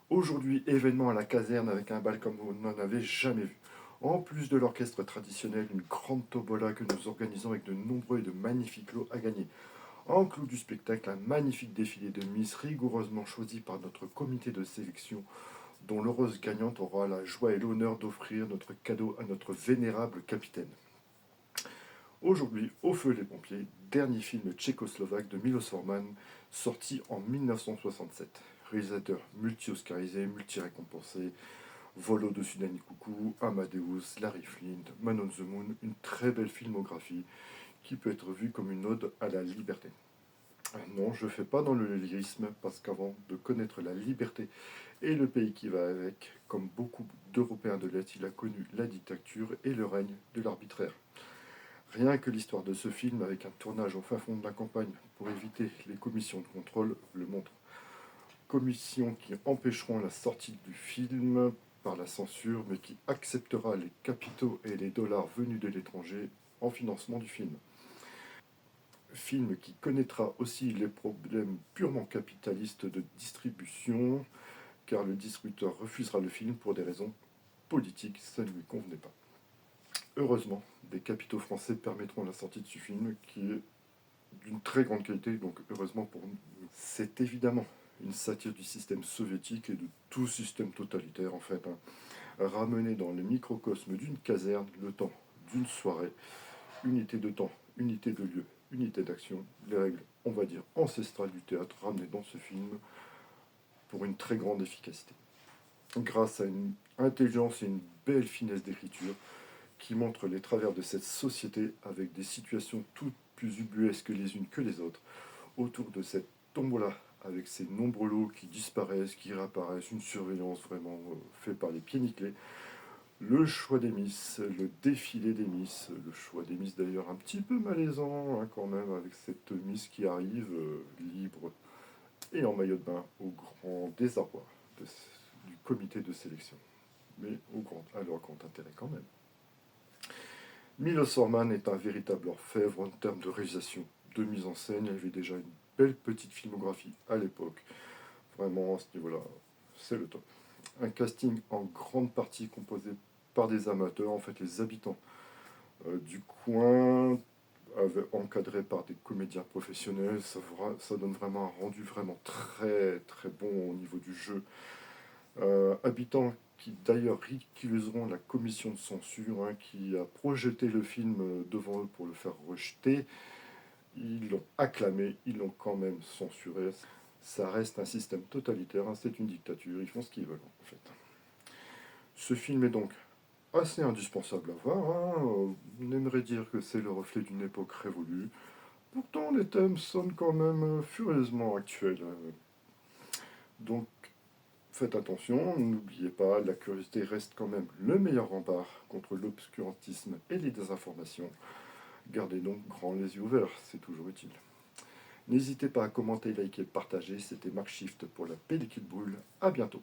Aujourd'hui, événement à la caserne avec un bal comme on n'en avait jamais vu. En plus de l'orchestre traditionnel, une grande tombola que nous organisons avec de nombreux et de magnifiques lots à gagner. En clou du spectacle, un magnifique défilé de Miss rigoureusement choisi par notre comité de sélection, dont l'heureuse gagnante aura la joie et l'honneur d'offrir notre cadeau à notre vénérable capitaine. Aujourd'hui, Au feu les pompiers, dernier film tchécoslovaque de Milos Forman, sorti en 1967. Réalisateur multi-oscarisé, multi-récompensé, Vol au-dessus d'un coucou, Amadeus, Larry Flint, Man on the Moon, une très belle filmographie qui peut être vue comme une ode à la liberté. Non, je ne fais pas dans le lyrisme parce qu'avant de connaître la liberté et le pays qui va avec, comme beaucoup d'Européens de l'Est, il a connu la dictature et le règne de l'arbitraire. Rien que l'histoire de ce film, avec un tournage au fin fond de la campagne pour éviter les commissions de contrôle, le montre. Commissions qui empêcheront la sortie du film par la censure, mais qui acceptera les capitaux et les dollars venus de l'étranger en financement du film. Film qui connaîtra aussi les problèmes purement capitalistes de distribution, car le distributeur refusera le film pour des raisons politiques, ça ne lui convenait pas. Heureusement, des capitaux français permettront la sortie de ce film qui est d'une très grande qualité, donc heureusement pour nous. C'est évidemment une satire du système soviétique et de tout système totalitaire en fait, hein, ramené dans le microcosme d'une caserne, le temps d'une soirée, unité de temps, unité de lieu, unité d'action, les règles, on va dire, ancestrales du théâtre ramenées dans ce film pour une très grande efficacité. Grâce à une intelligence et une belle finesse d'écriture qui montre les travers de cette société avec des situations toutes plus ubuesques les unes que les autres, autour de cette tombola avec ces nombreux lots qui disparaissent, qui réapparaissent, une surveillance vraiment faite par les pieds nickelés, le choix des Miss, le défilé des Miss, le choix des Miss d'ailleurs un petit peu malaisant hein, quand même avec cette Miss qui arrive libre et en maillot de bain au grand désarroi du comité de sélection, mais à leur grand intérêt quand même. Milos Forman est un véritable orfèvre en termes de réalisation, de mise en scène. Il avait déjà une belle petite filmographie à l'époque. Vraiment, à ce niveau-là, c'est le top. Un casting en grande partie composé par des amateurs, en fait les habitants du coin, encadrés par des comédiens professionnels. Ça donne vraiment un rendu vraiment très très bon au niveau du jeu. Habitants qui d'ailleurs ridiculiseront la commission de censure hein, qui a projeté le film devant eux pour le faire rejeter. Ils l'ont acclamé, ils l'ont quand même censuré. Ça reste un système totalitaire, hein, c'est une dictature, ils font ce qu'ils veulent en fait. Ce film est donc assez indispensable à voir. Hein. On aimerait dire que c'est le reflet d'une époque révolue. Pourtant, les thèmes sonnent quand même furieusement actuels. Donc, faites attention, n'oubliez pas, la curiosité reste quand même le meilleur rempart contre l'obscurantisme et les désinformations. Gardez donc grand les yeux ouverts, c'est toujours utile. N'hésitez pas à commenter, liker, partager. C'était Mark Shift pour la pellicule brûle. À bientôt.